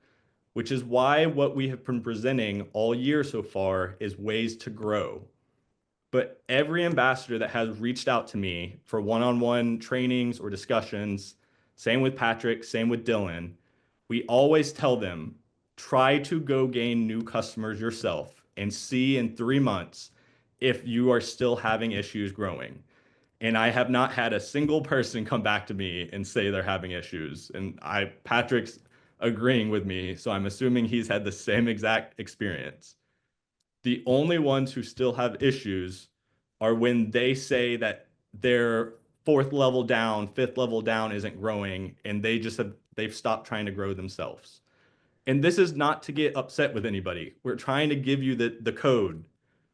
which is why what we have been presenting all year so far is ways to grow. But every ambassador that has reached out to me for one-on-one trainings or discussions, same with Patrick, same with Dylan, we always tell them, try to go gain new customers yourself and see in 3 months if you are still having issues growing. And I have not had a single person come back to me and say they're having issues. And Patrick's agreeing with me, so I'm assuming he's had the same exact experience. The only ones who still have issues are when they say that their 4th level down, 5th level down isn't growing, and they've stopped trying to grow themselves. And this is not to get upset with anybody. We're trying to give you the code.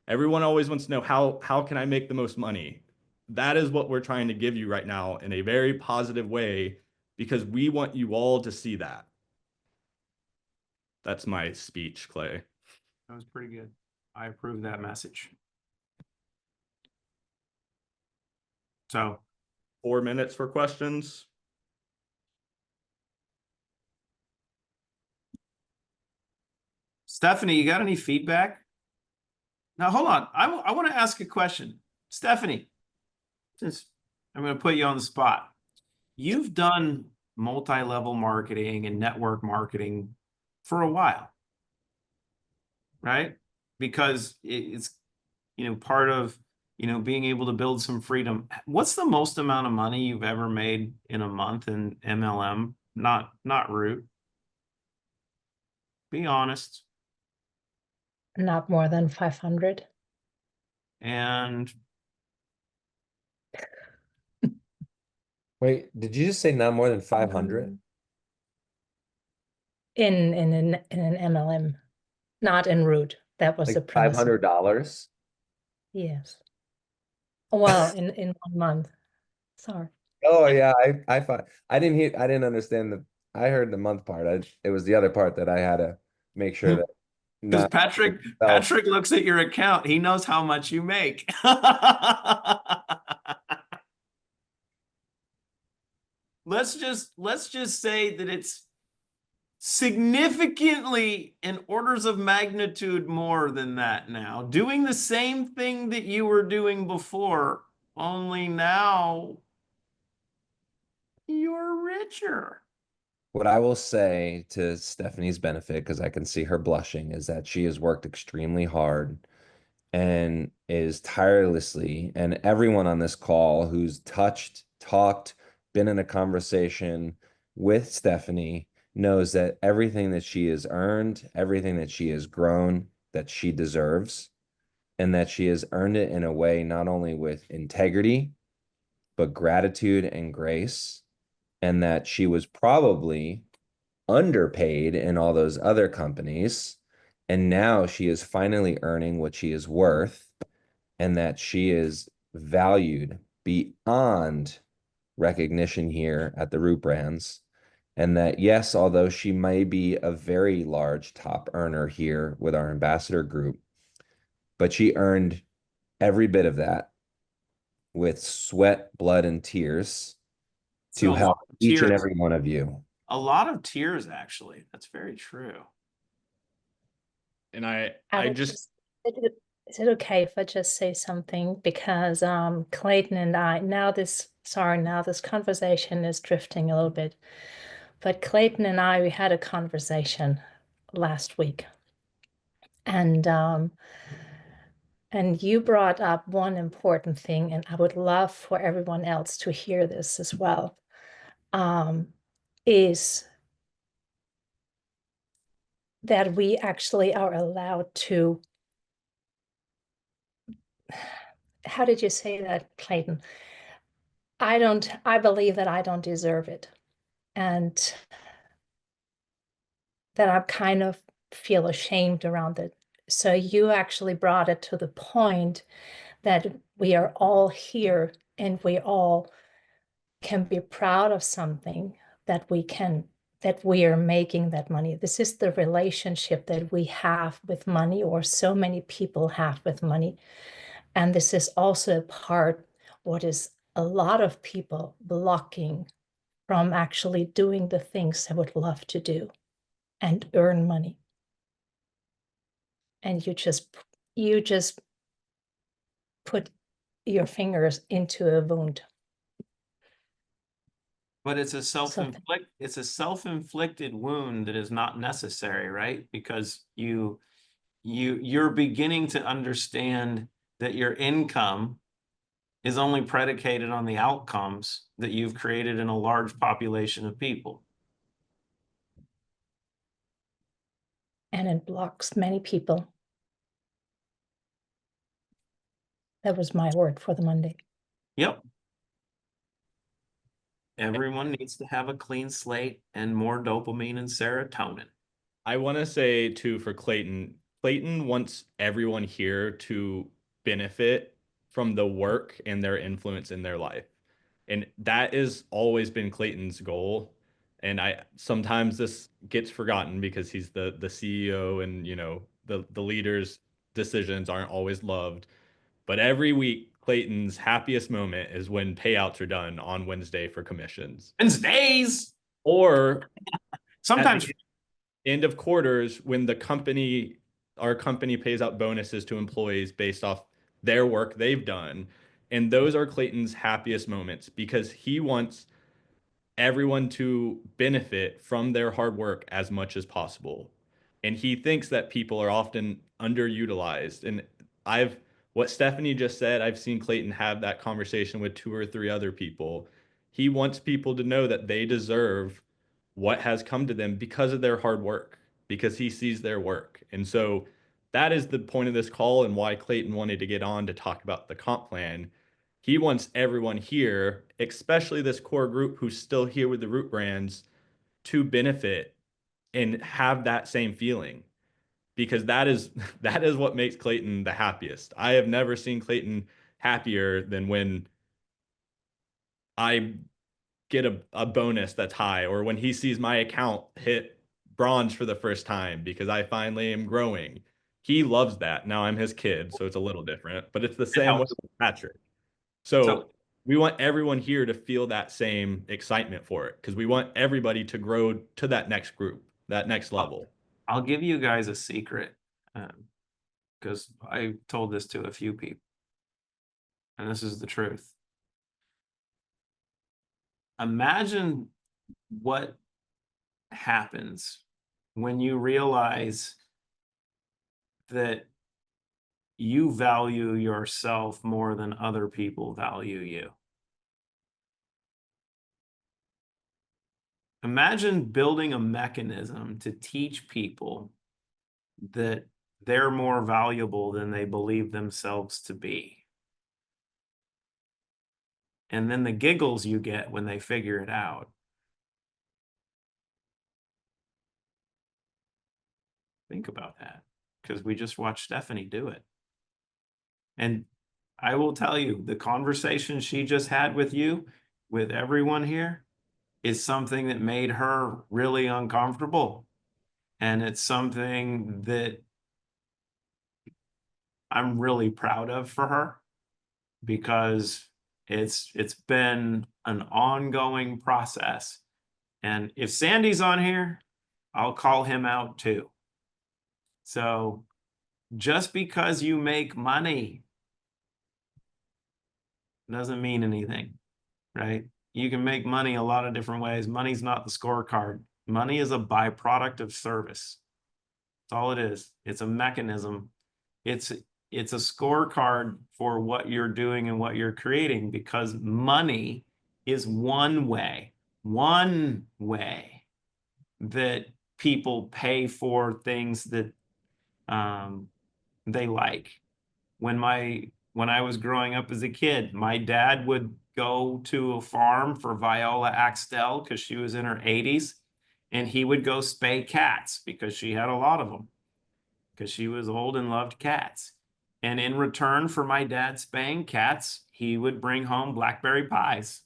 Everyone always wants to know how can I make the most money? That is what we're trying to give you right now in a very positive way because we want you all to see that. That's my speech, Clay. That was pretty good. I approve that message. So 4 minutes for questions. Stephanie, you got any feedback? Now, hold on. I want to ask a question. Stephanie, since I'm going to put you on the spot. You've done multi-level marketing and network marketing for a while, right? Because it's, part of, being able to build some freedom. What's the most amount of money you've ever made in a month in MLM? Not root. Be honest. Not more than 500. And Wait, did you just say not more than 500? In an MLM, not en route. That was the Like premise. $500? Yes. Well, in 1 month. Sorry. Oh yeah, I didn't understand I heard the month part. It was the other part that I had to make sure that because not Patrick looks at your account, he knows how much you make. Let's just say that it's significantly in orders of magnitude more than that now. Doing the same thing that you were doing before, only now you're richer. What I will say to Stephanie's benefit, because I can see her blushing, is that she has worked extremely hard and is tirelessly, and everyone on this call who's touched, talked, been in a conversation with Stephanie knows that everything that she has earned, everything that she has grown, that she deserves, and that she has earned it in a way not only with integrity, but gratitude and grace, and that she was probably underpaid in all those other companies. And now she is finally earning what she is worth, and that she is valued beyond recognition here at the Root Brands. And that, yes, although she may be a very large top earner here with our ambassador group, but she earned every bit of that with sweat, blood, and tears to help each and every one of you. A lot of tears, actually. That's very true. And I just is it okay if I just say something? Because Clayton and I, now this conversation is drifting a little bit. But Clayton and I, we had a conversation last week. And you brought up one important thing, and I would love for everyone else to hear this as well, is that we actually are allowed to, how did you say that, Clayton? I believe that I don't deserve it. And that I kind of feel ashamed around it. So you actually brought it to the point that we are all here and we all can be proud of something that we are making that money. This is the relationship that we have with money, or so many people have with money. And this is also a part what is a lot of people blocking from actually doing the things they would love to do and earn money. And you just put your fingers into a wound. But it's a self-inflicted wound that is not necessary, right? Because you're beginning to understand that your income is only predicated on the outcomes that you've created in a large population of people. And it blocks many people. That was my word for the Monday. Yep. Everyone needs to have a clean slate and more dopamine and serotonin. I want to say too, for Clayton wants everyone here to benefit from the work and their influence in their life. And that has always been Clayton's goal. And sometimes this gets forgotten because he's the CEO, and the leaders' decisions aren't always loved. But every week, Clayton's happiest moment is when payouts are done on Wednesday for commissions. Wednesdays! Or Sometimes at the end of quarters, when our company pays out bonuses to employees based off their work they've done. And those are Clayton's happiest moments, because he wants everyone to benefit from their hard work as much as possible. And he thinks that people are often underutilized. And what Stephanie just said, I've seen Clayton have that conversation with 2 or 3 other people. He wants people to know that they deserve what has come to them because of their hard work, because he sees their work. And so that is the point of this call, and why Clayton wanted to get on to talk about the comp plan. He wants everyone here, especially this core group who's still here with the root brands, to benefit and have that same feeling, because that is that is what makes Clayton the happiest. I have never seen Clayton happier than when I get a bonus that's high, or when he sees my account hit bronze for the first time because I finally am growing. He loves that. Now I'm his kid, so it's a little different, but it's the same way with Patrick. So we want everyone here to feel that same excitement for it, because we want everybody to grow to that next group, that next level. I'll give you guys a secret, because I told this to a few people, and this is the truth. Imagine what happens when you realize that you value yourself more than other people value you. Imagine building a mechanism to teach people that they're more valuable than they believe themselves to be. And then the giggles you get when they figure it out. Think about that, because we just watched Stephanie do it. And I will tell you, the conversation she just had with you, with everyone here, is something that made her really uncomfortable. And it's something that I'm really proud of for her, because it's been an ongoing process. And if Sandy's on here, I'll call him out too. So just because you make money doesn't mean anything, right? You can make money a lot of different ways. Money's not the scorecard. Money is a byproduct of service. That's all it is. It's a mechanism. It's a scorecard for what you're doing and what you're creating, because money is one way that people pay for things that they like. When I was growing up as a kid, my dad would go to a farm for Viola Axtell because she was in her 80s, and he would go spay cats because she had a lot of them, because she was old and loved cats. And in return for my dad spaying cats, he would bring home blackberry pies.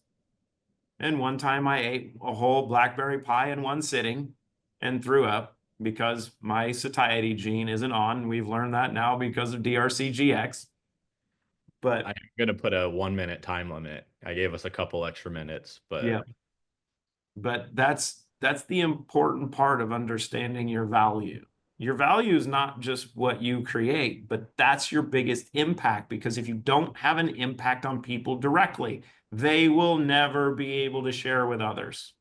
And one time I ate a whole blackberry pie in one sitting and threw up because my satiety gene isn't on. We've learned that now because of DRCGX. But I'm gonna put a 1 minute time limit. I gave us a couple extra minutes, but yeah, but that's the important part of understanding your value. Your value is not just what you create, but that's your biggest impact, because if you don't have an impact on people directly, they will never be able to share with others.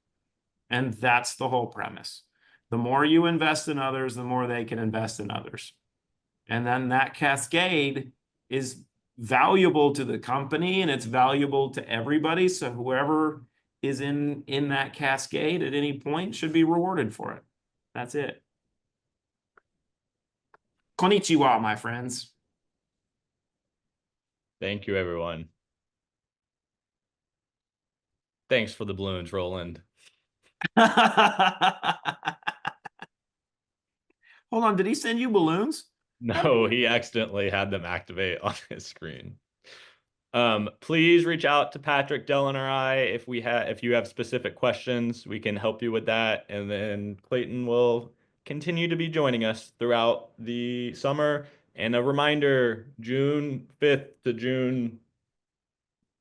And that's the whole premise. The more you invest in others, the more they can invest in others. And then that cascade is valuable to the company and it's valuable to everybody. So whoever is in that cascade at any point should be rewarded for it. That's it. Konnichiwa, my friends. thank you, everyone. Thanks for the balloons, Roland. Hold on, did he send you balloons? No, he accidentally had them activate on his screen. Please reach out to Patrick, Dylan, or I if you have specific questions. We can help you with that, and then Clayton will continue to be joining us throughout the summer. And a reminder, June 5th to June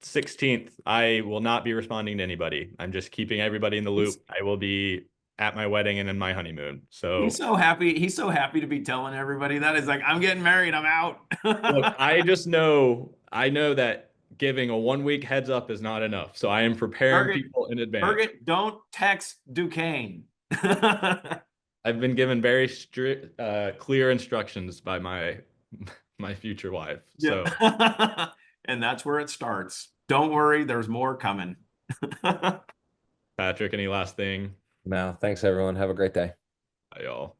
16th, I will not be responding to anybody. I'm just keeping everybody in the loop. I will be at my wedding and in my honeymoon. So He's so happy. He's so happy to be telling everybody that. Is like, I'm getting married. I'm out. look, I know that giving a 1 week heads up is not enough. So I am preparing people in advance. Birgit, don't text Duquesne. I've been given very strict, clear instructions by my future wife. So and that's where it starts. Don't worry, there's more coming. Patrick, any last thing? No, thanks everyone. Have a great day. Bye, y'all.